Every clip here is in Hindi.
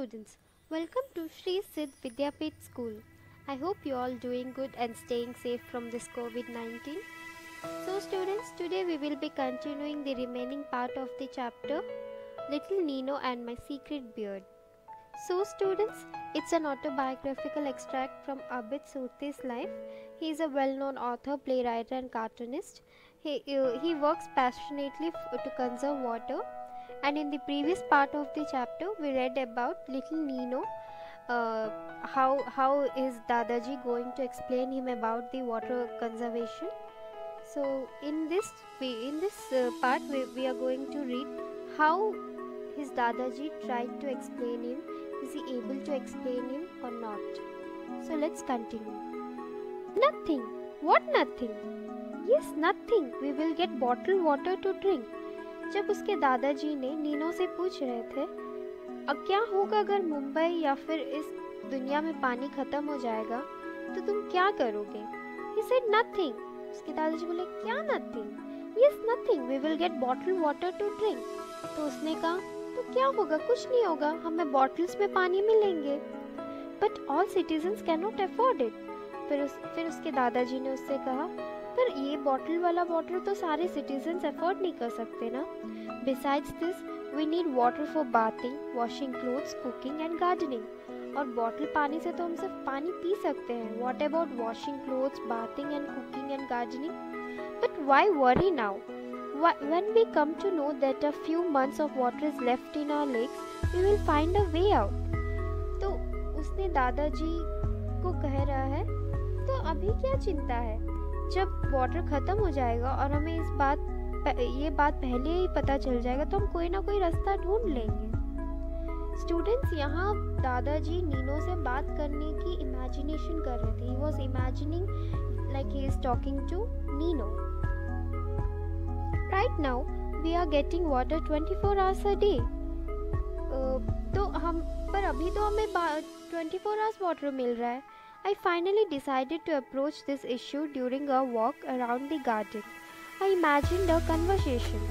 students, welcome to Sri Siddh Vidyapith School. I hope you all doing good and staying safe from this COVID-19. So students, today we will be continuing the remaining part of the chapter Little Nino and My Secret Beard. So students, it's an autobiographical extract from Abid Surti's life. He is a well-known author, playwright and cartoonist. He works passionately to conserve water. And in the previous part of the chapter, we read about little Nino. How is Dadaji going to explain him about the water conservation? So in this part, we are going to read how his Dadaji tried to explain him. Is he able to explain him or not? So let's continue. Nothing. What nothing? Yes, nothing. We will get bottled water to drink. जब उसके दादाजी ने नीनो से पूछ रहे थे अब क्या होगा अगर मुंबई या फिर इस दुनिया में पानी खत्म हो जाएगा तो तुम क्या करोगे? He said nothing. उसके दादाजी बोले क्या nothing? Yes, nothing. We will get bottled water to drink. तो उसने कहा तो क्या होगा? कुछ नहीं होगा, हमें बॉटल्स में पानी मिलेंगे. But all citizens cannot afford it. फिर उसके दादाजी ने उससे कहा पर ये बॉटल वाला वाटर तो सारे सिटीजन्स अफोर्ड नहीं कर सकते ना. Besides this we need water for bathing, washing clothes, cooking and gardening. और बॉटल पानी से तो हम सिर्फ पानी पी सकते हैं. What about washing clothes, bathing and cooking and gardening? But why worry now? When we come to know that a few months of water is left in our lakes we will find a way out. तो उसने दादाजी को कह रहा है तो अभी क्या चिंता है, जब वाटर ख़त्म हो जाएगा और हमें ये बात पहले ही पता चल जाएगा तो हम कोई ना कोई रास्ता ढूंढ लेंगे. स्टूडेंट्स, यहाँ दादाजी नीनो से बात करने की इमेजिनेशन कर रहे थे. He was imagining like he is talking to Nino. Right now we are getting water 24 hours a day. तो अभी तो हमें 24 आवर्स वाटर मिल रहा है. I finally decided to approach this issue during a walk around the garden. I imagined a conversation.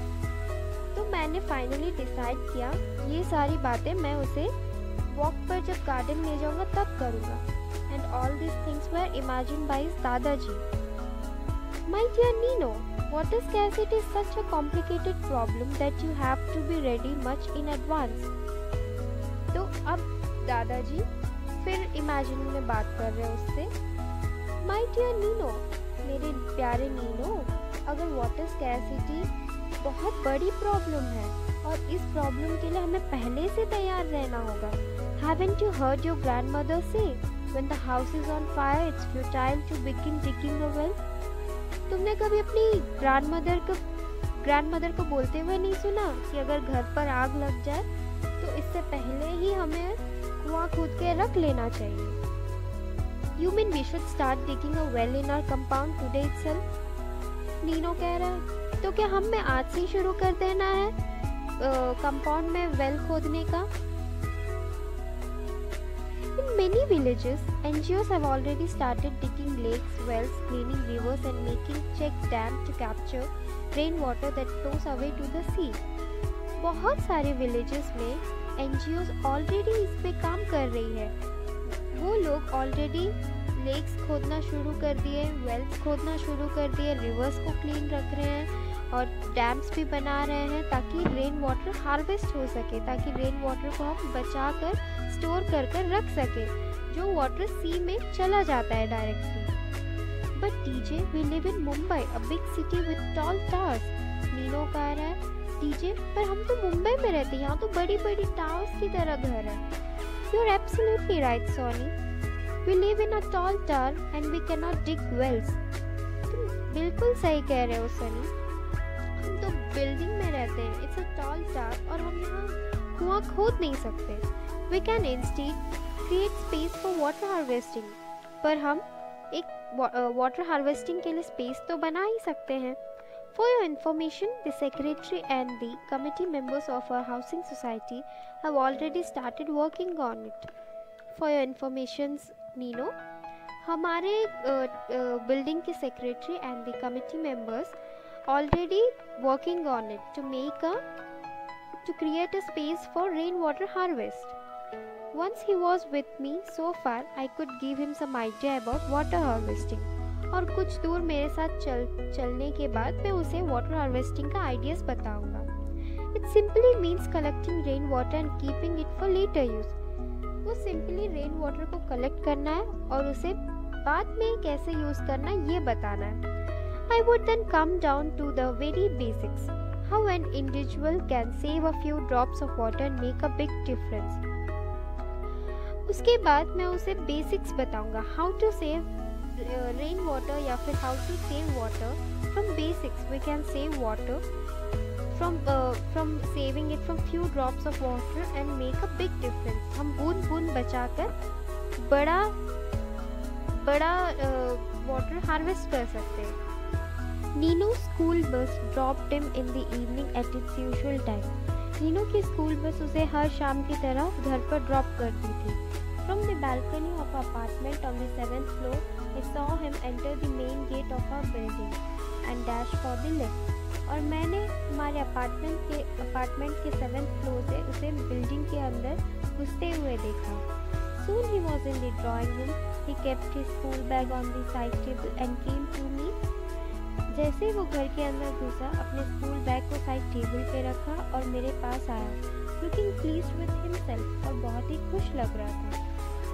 तो मैंने finally decide किया ये सारी बातें मैं उसे walk पर जब garden ले जाऊँगा तब करूँगा. And all these things were imagined by his दादाजी. My dear Nino, water scarcity is such a complicated problem that you have to be ready much in advance. तो अब दादाजी फिर इमेजिन में बात कर रहे हैं उससे. माय डियर नीनो, मेरे प्यारे नीनो, अगर वाटर स्कैरसिटी बहुत बड़ी प्रॉब्लम है और इस प्रॉब्लम के लिए हमें पहले से तैयार रहना होगा. Haven't you heard your grandmother से when the house is on fire it's futile to begin digging a well? तुमने कभी अपनी ग्रैंडमदर को बोलते हुए नहीं सुना कि अगर घर पर आग लग जाए तो इससे पहले ही हमें कुआं खोद के रख लेना चाहिए. You mean we should start digging a well in our compound today itself? Nino कह रहा है तो क्या हमें आज से ही शुरू कर देना है कंपाउंड में वेल खोदने का? In many villages, NGOs have already started digging lakes, wells, cleaning rivers and making check dams to capture rainwater that flows away to the sea. बहुत सारे villages में NGOs ऑलरेडी इस पे काम कर रही है. वो लोग ऑलरेडी लेक्स खोदना शुरू कर दिए, वेल्स खोदना शुरू कर दिए, रिवर्स को क्लीन रख रहे हैं और डैम्स भी बना रहे हैं ताकि रेन वाटर हार्वेस्ट हो सके, ताकि रेन वाटर को हम बचा कर स्टोर कर रख सके जो वाटर सी में चला जाता है directly. But DJ, we live in Mumbai, a big city with tall towers. Nino कह रहा है डीजे पर हम तो मुंबई में रहते हैं, यहाँ तो बड़ी बड़ी टावर्स की तरह घर है. You are absolutely right Soni, we live in a tall tower and we can not dig wells. तुम बिल्कुल सही कह रहे हो सनी, हम तो बिल्डिंग में रहते हैं, इट्स अ टॉल टावर और हम यहाँ कुआं खोद नहीं सकते. We can instead create space for water harvesting. पर हम एक वाटर हार्वेस्टिंग के लिए स्पेस तो बना ही सकते हैं. For your information, the secretary and the committee members of our housing society have already started working on it. For your information, Nino, हमारे building के secretary and the committee members already working on it to create a space for rainwater harvest. Once he was with me, so far I could give him some idea about water harvesting. और कुछ दूर मेरे साथ चलने के बाद मैं उसे वाटर हार्वेस्टिंग का आइडियाज बताऊंगा. It simply means collecting rain water and keeping it for later use. वो सिंपली रेन वाटर को कलेक्ट करना है और उसे बाद में कैसे यूज करना ये बताना है. I would then come down to the very basics. How an individual can save a few drops of water and make a big difference. उसके बाद मैं उसे बेसिक्स बताऊंगा. How to save rain water या फिर how to save water from basics. We can save water from saving it from few drops of water and make a big difference. हम बूंद बूंद बचाकर बड़ा वाटर हार्वेस्ट कर सकते हैं. Nino's school bus dropped him in the evening at its usual time. Nino की स्कूल बस उसे हर शाम की तरह घर पर ड्रॉप करती थी. From the balcony of our apartment on the 7th floor, I saw him enter the main gate of our building and dash for the lift. और मैंने हमारे अपार्टमेंट के 7th फ्लोर से उसे बिल्डिंग के अंदर घुसते हुए देखा. Soon he was in the drawing room. He kept his school bag on the side table and came to me. जैसे वो घर के अंदर घुसा, अपने स्कूल बैग को साइड टेबल पे रखा और मेरे पास आया. Looking pleased with himself, और बहुत ही खुश लग रहा था.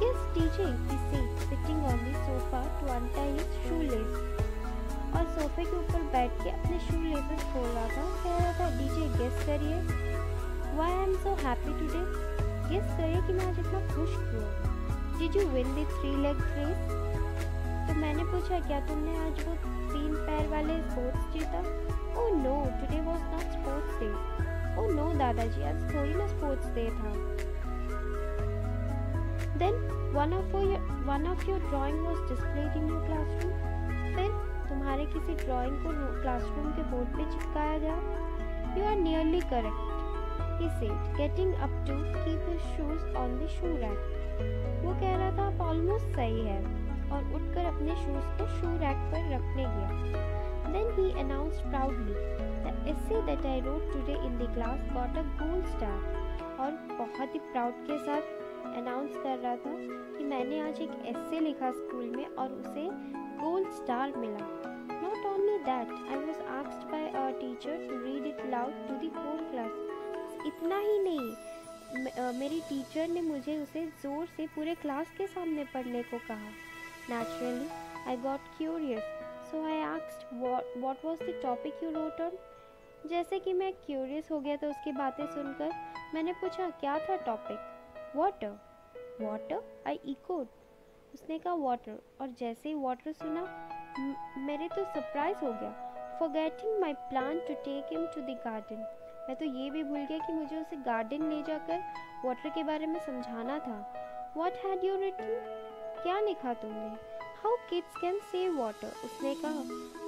Yes, DJ, he said, sitting on the sofa to untie his shoelace. और सोफे के ऊपर बैठ के अपने शू लेसेस खोल रहा था. कह रहा था, डीजे गेस करिए, Why I am so happy today? Guess करिए कि मैं आज इतना खुश क्यों. Did you win the 3-leg race? तो मैंने पूछा, क्या तुमने आज वो 3 पैर वाले स्पोर्ट्स जीता? Oh no, today was not sports day. Oh no दादाजी, आज थोड़ी ना स्पोर्ट्स डे था. Then one of your drawing was displayed in your classroom. फिर तुम्हारे किसी ड्राइंग को क्लासरूम के बोर्ड पे चिपकाया गया. You are nearly correct, he said, getting up to keep his shoes on the shoe rack. वो कह रहा था आप ऑलमोस्ट सही है, और उठकर अपने शूज को शू रैक पर रखने गया. Then he announced proudly, the essay that I wrote today in the class got a gold star. और बहुत ही प्राउड के साथ अनाउंस कर रहा था कि मैंने आज एक एस्से लिखा स्कूल में और उसे गोल्ड स्टार मिला. Not only that, I was asked by our teacher to read it loud to the whole class. इतना ही नहीं, मेरी टीचर ने मुझे उसे जोर से पूरे क्लास के सामने पढ़ने को कहा. Naturally, I got curious, so I asked what was the topic you wrote on. जैसे कि मैं क्यूरियस हो गया था उसकी बातें सुनकर, मैंने पूछा क्या था topic. Water. Water? I echoed. उसने कहा water, और जैसे ही water सुना मेरे तो सरप्राइज हो गया. Forgetting my plan to take him to the garden. मैं तो ये भी भूल गया कि मुझे उसे गार्डन ले जाकर वाटर के बारे में समझाना था. What had you written? क्या लिखा तुमने? How kids can save water. उसने कहा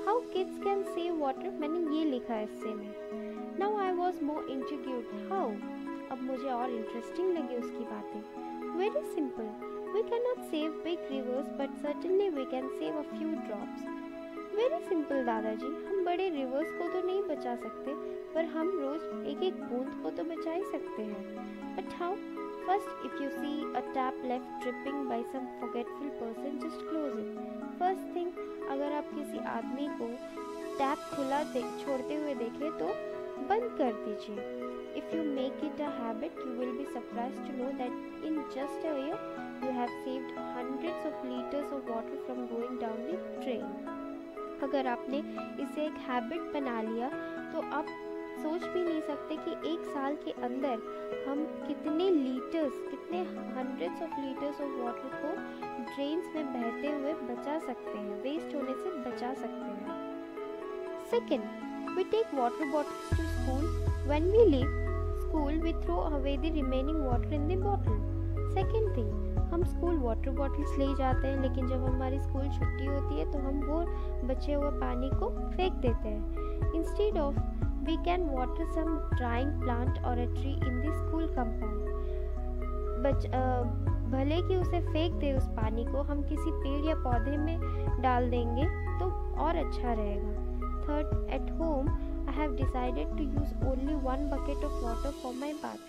How kids can save water. मैंने ये लिखा है इससे में. Now I was more intrigued. How? अब मुझे और इंटरेस्टिंग लगी उसकी बातें. Very simple. We cannot save big rivers, but certainly we can save a few drops. Very simple दादाजी, हम बड़े रिवर्स को तो नहीं बचा सकते, पर हम रोज एक एक बूंद को तो बचा ही सकते हैं. But how? First, if you see a tap left dripping by some forgetful person, just close it. First thing, अगर आप किसी आदमी को टैप खुला छोड़ते हुए देखें तो बंद कर दीजिए. If you make it a habit, you will be surprised to know that in just a year, you have saved hundreds of liters of water from going down the drain. अगर आपने इसे एक हैबिट बना लिया तो आप सोच भी नहीं सकते कि एक साल के अंदर हम कितने hundreds of litres of water को ड्रेन्स में बहते हुए बचा सकते हैं, वेस्ट होने से बचा सकते हैं. Second, we take water bottles to school. When we leave school, we throw away the remaining water in the bottle. Second thing, हम स्कूल वाटर बॉटल्स ले जाते हैं, लेकिन जब हमारी स्कूल छुट्टी होती है तो हम वो बचे हुए पानी को फेंक देते हैं. Instead of, we can water some drying plant or a tree in the school compound. भले कि उसे फेंक दे उस पानी को, हम किसी पेड़ या पौधे में डाल देंगे तो और अच्छा रहेगा. Third, at home, I have decided to use only one bucket of water for my bath.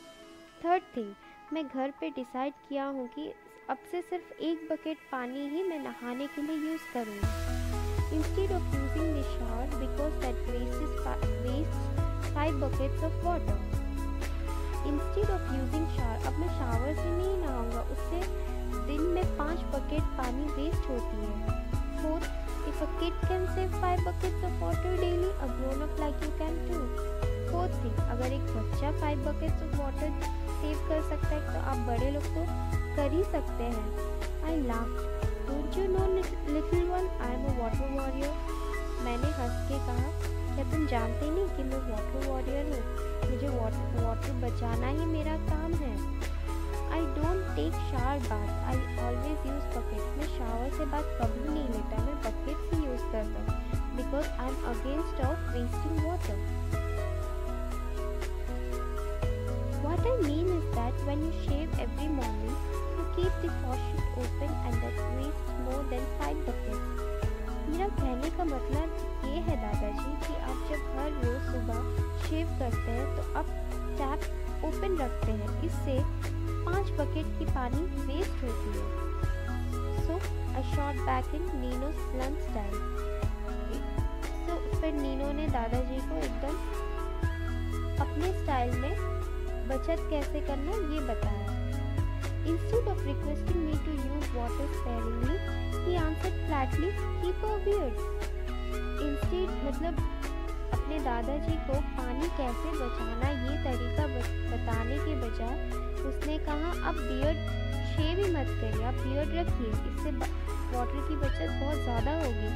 Third thing, मैं घर पे डिसाइड किया हूँ कि अब से सिर्फ एक बकेट पानी ही मैं नहाने के लिए यूज़ करूँगी। Instead of using the shower because that waste 5 buckets of water. Instead of using shower, अब मैं शावर से नहीं नहाऊंगा, उससे दिन में 5 बकेट पानी वेस्ट होती है। Fourth, if a kid can save 5 buckets of water daily, a grown up like you can too. Fourth thing, अगर एक बच्चा 5 buckets of water सेव कर सकता है तो आप बड़े लोग तो कर ही सकते हैं। I laughed. Don't you know little one, I am a water warrior. मैंने हंस के कहा, क्या तुम जानते नहीं कि मैं वाटर वॉरियर हूँ? मुझे वाटर बचाना ही मेरा काम है। I don't take shower bath. I always use bucket. मैं शावर से बात कभी नहीं लेता, मैं बकेट से यूज करता हूँ because I'm against of wasting water. What I mean is that when you shave every morning, you keep the faucet open and that wastes more than 5 buckets. मेरा कहने का मतलब ये है दादाजी कि आप जब हर रोज सुबह शेव करते हैं तो आप टैप ओपन रखते हैं, इससे 5 बकेट की पानी वेस्ट होती है। So I shot back in Nino's blunt style. So फिर नीनो ने दादाजी को एकदम अपने स्टाइल में बचत कैसे करना ये बताया। Instead of requesting me to use water sparingly, he answered flatly, "Keep a beard." Instead मतलब अपने दादाजी को पानी कैसे बचाना ये तरीका बताने के बजाय उसने कहा अब बियर्ड शेव ही मत करिए, आप बियर्ड रखिए, इससे वाटर की बचत बहुत ज़्यादा होगी।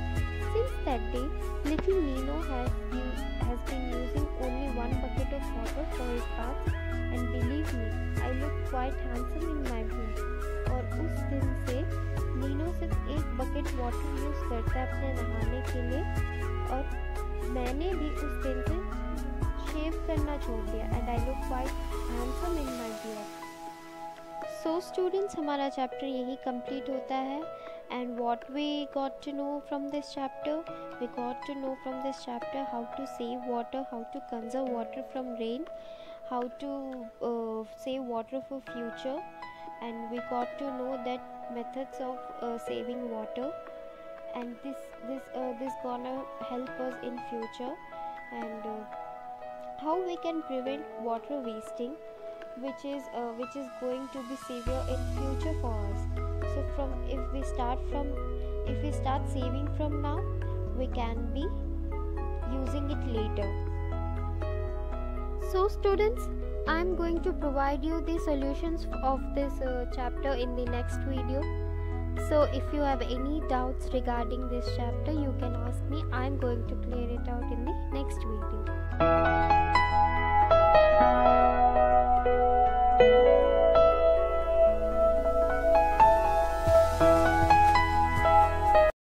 Since that day, little Nino has been using only 1 bucket of water for his bath, and believe me, I look quite handsome in my beard. और उस दिन से नीनो सिर्फ 1 बकेट वाटर यूज़ करता है अपने नहाने के लिए, और मैंने भी उस दिन से शेव करना छोड़ दिया, and I look quite handsome in my beard. So students, हमारा चैप्टर यही कंप्लीट होता है। And what we got to know from this chapter? We got to know from this chapter how to save water, how to conserve water from rain, how to save water for future, and we got to know that methods of saving water, and this gonna help us in future, and how we can prevent water wasting, which is going to be severe in future for us. So if we start saving from now, we can be using it later. So students, I am going to provide you the solutions of this chapter in the next video. So if you have any doubts regarding this chapter, you can ask me. I am going to clear it out in the next video.